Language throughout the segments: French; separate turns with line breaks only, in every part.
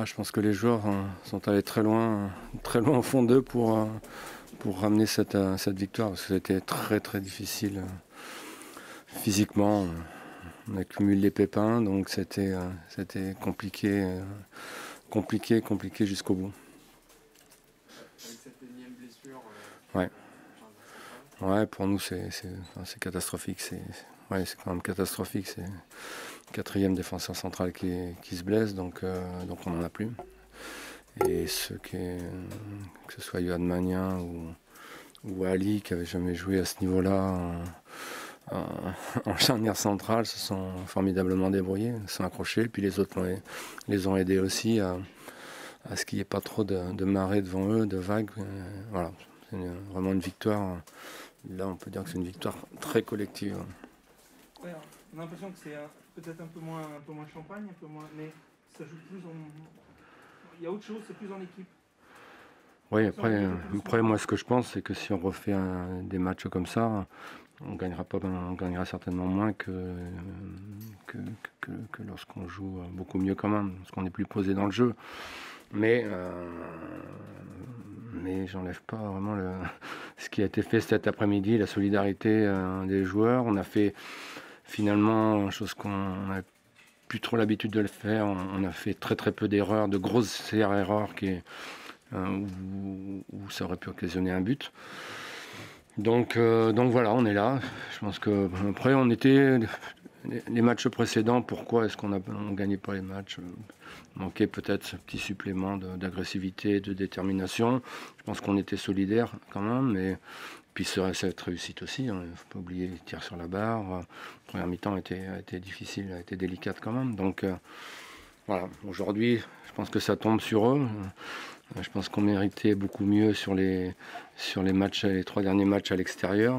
je pense que les joueurs sont allés très loin au fond d'eux pour ramener cette victoire, parce que c'était très très difficile physiquement. On accumule les pépins, donc c'était compliqué jusqu'au bout.
Avec cette énième blessure,
Ouais. Ouais, pour nous c'est catastrophique. C'est quand même catastrophique. C'est le quatrième défenseur central qui se blesse, donc on n'en a plus. Et que ce soit Yohan Magnin ou Ali, qui n'avait jamais joué à ce niveau-là en charnière centrale, se sont formidablement débrouillés, se sont accrochés, puis les autres les ont aidés aussi à ce qu'il n'y ait pas trop de marée devant eux, de vagues. Voilà, c'est vraiment une victoire. Là, on peut dire que c'est une victoire très collective.
Ouais, on a l'impression que c'est peut-être un peu moins champagne, un peu moins, mais ça joue plus en... Il y a autre chose, c'est plus en équipe.
Oui, après moi, ce que je pense, c'est que si on refait des matchs comme ça, on gagnera certainement moins que lorsqu'on joue beaucoup mieux quand même, parce qu'on est plus posé dans le jeu. Mais j'enlève pas vraiment ce qui a été fait cet après-midi, la solidarité des joueurs. On a fait finalement, chose qu'on n'a plus trop l'habitude de le faire, on a fait très très peu d'erreurs, de grosses erreurs où ça aurait pu occasionner un but. Donc voilà, on est là. Je pense que après on était les matchs précédents. Pourquoi est-ce qu'on ne gagnait pas les matchs? Manquait peut-être ce petit supplément d'agressivité, de détermination. Je pense qu'on était solidaires quand même, mais puis cette réussite aussi. Il ne faut pas oublier les tirs sur la barre. La première mi-temps a été difficile, a été délicate quand même. Donc voilà, aujourd'hui, je pense que ça tombe sur eux. Je pense qu'on méritait beaucoup mieux sur les matchs, les 3 derniers matchs à l'extérieur.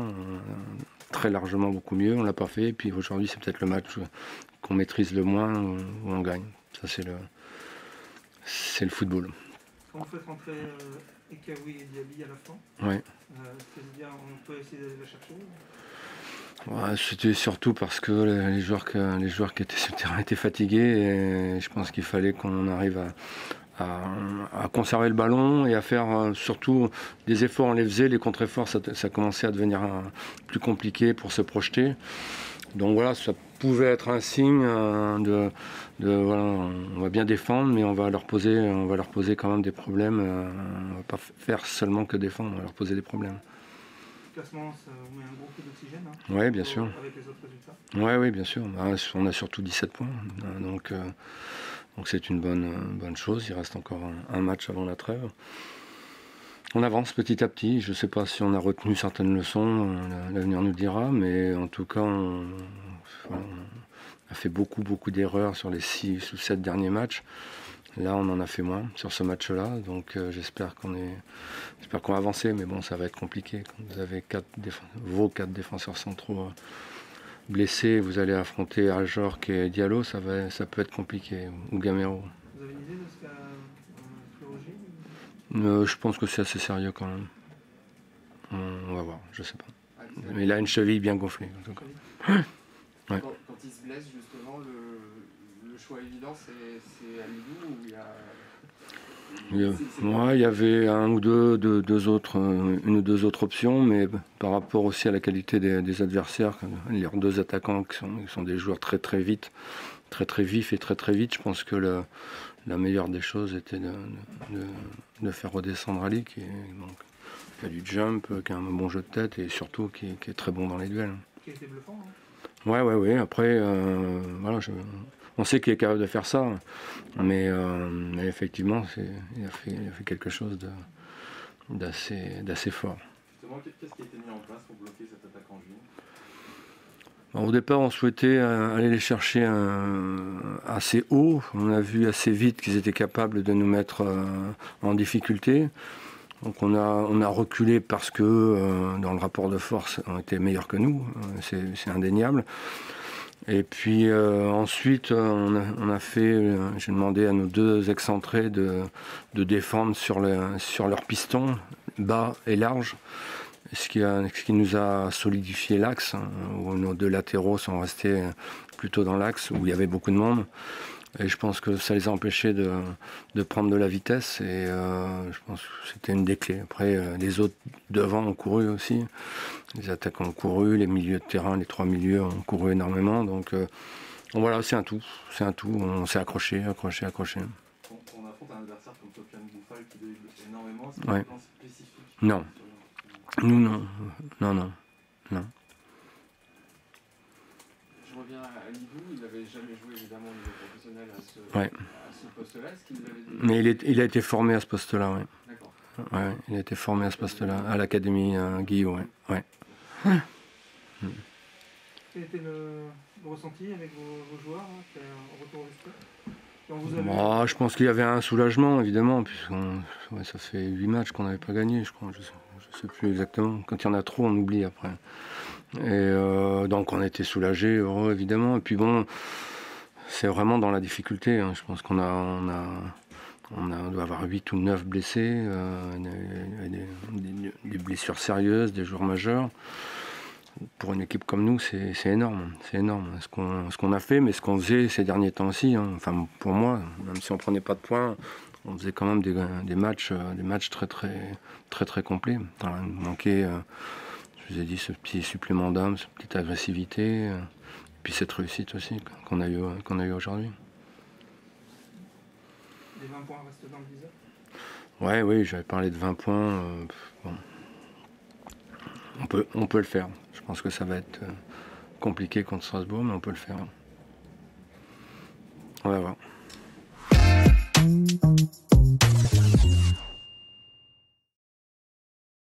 Très largement beaucoup mieux, on ne l'a pas fait. Et puis aujourd'hui, c'est peut-être le match qu'on maîtrise le moins où on gagne. Ça, c'est le football.
Quand vous faites rentrer Ekaoui et Diaby à la fin,
ouais.
C'est-à-dire on peut essayer d'aller la chercher?
Ouais, c'était surtout parce que les joueurs qui étaient sur le terrain étaient fatigués, et je pense qu'il fallait qu'on arrive à conserver le ballon et à faire surtout des efforts. On les faisait, les contre-efforts, ça commençait à devenir plus compliqué pour se projeter. Donc voilà, ça pouvait être un signe voilà, on va bien défendre, mais on va leur poser quand même des problèmes. On va pas faire seulement que défendre, on va leur poser des problèmes.
Le classement, ça vous met un gros coup d'oxygène, hein,
oui, bien sûr.
Avec les autres résultats.
Oui, bien sûr. On a surtout 17 points. Donc c'est une bonne chose. Il reste encore un match avant la trêve. On avance petit à petit. Je ne sais pas si on a retenu certaines leçons. L'avenir nous le dira. Mais en tout cas, on a fait beaucoup d'erreurs sur les 6 ou 7 derniers matchs. Là, on en a fait moins sur ce match-là. Donc j'espère qu'on va avancer. Mais bon, ça va être compliqué. Quand vous avez vos 4 défenseurs centraux blessés, vous allez affronter Ajorc et Diallo, ça peut être compliqué, ou Gamero.
Vous avez une idée de ce qu'a Fleury?
Je pense que c'est assez sérieux quand même. On va voir, je sais pas. Mais il a une cheville bien gonflée en tout cas.
Ouais. Quand il se blesse justement, le choix évident c'est Amidou ou il y a...
Il y avait une ou deux autres options, mais par rapport aussi à la qualité des adversaires, leurs 2 attaquants qui sont des joueurs très très vite, très vifs et très vite, je pense que la meilleure des choses était de faire redescendre Ali, qui a du jump, qui a un bon jeu de tête et surtout qui est très bon dans les duels.
Qui a été bluffant, hein.
Ouais. Après, voilà, on sait qu'il est capable de faire ça, mais effectivement, il a fait quelque chose d'assez fort.
Justement, qu'est-ce qui a été mis en place pour bloquer cette attaque en juillet?
Au départ, on souhaitait aller les chercher assez haut. On a vu assez vite qu'ils étaient capables de nous mettre en difficulté. Donc on a reculé parce que dans le rapport de force, on était meilleurs que nous, c'est indéniable. Et puis ensuite, on a fait, j'ai demandé à nos 2 excentrés de défendre sur leur piston, bas et large, ce qui nous a solidifié l'axe, où nos 2 latéraux sont restés plutôt dans l'axe, où il y avait beaucoup de monde. Et je pense que ça les a empêchés de prendre de la vitesse. Et je pense que c'était une des clés. Après, les autres devant ont couru aussi. Les attaquants ont couru, les milieux de terrain, les 3 milieux ont couru énormément. Donc voilà, c'est un tout. C'est un tout. On s'est accroché.
On affronte un adversaire comme Sofiane Bouffal qui dribble énormément. C'est un plan spécifique?
Non. Nous, non. Non.
Je reviens à Lidou, il n'avait jamais joué évidemment au niveau professionnel à ce poste-là. Est-ce qu'il l'avait dit?
Mais il a été formé à ce poste-là, oui.
D'accord.
Ouais, il a été formé à ce poste-là, à l'Académie Guillaume, ouais.
Quel était le ressenti avec vos joueurs, en retour au vestiaire?
Je pense qu'il y avait un soulagement, évidemment, puisque ça fait 8 matchs qu'on n'avait pas gagné, je crois. Je sais plus exactement. Quand il y en a trop, on oublie après. Et donc on était soulagés, heureux, évidemment. Et puis bon, c'est vraiment dans la difficulté. Hein. Je pense qu'on doit avoir 8 ou 9 blessés, des blessures sérieuses, des joueurs majeurs. Pour une équipe comme nous, c'est énorme. C'est énorme ce qu'on a fait, mais ce qu'on faisait ces derniers temps aussi. Hein. Enfin, pour moi, même si on ne prenait pas de points, on faisait quand même des matchs très complets. Il manquait, je vous ai dit, ce petit supplément d'âme, cette petite agressivité, puis cette réussite aussi qu'on a eu aujourd'hui.
Les 20 points restent dans le viseur?
Oui, j'avais parlé de 20 points. Bon. On peut le faire. Je pense que ça va être compliqué contre Strasbourg, mais on peut le faire. On va voir.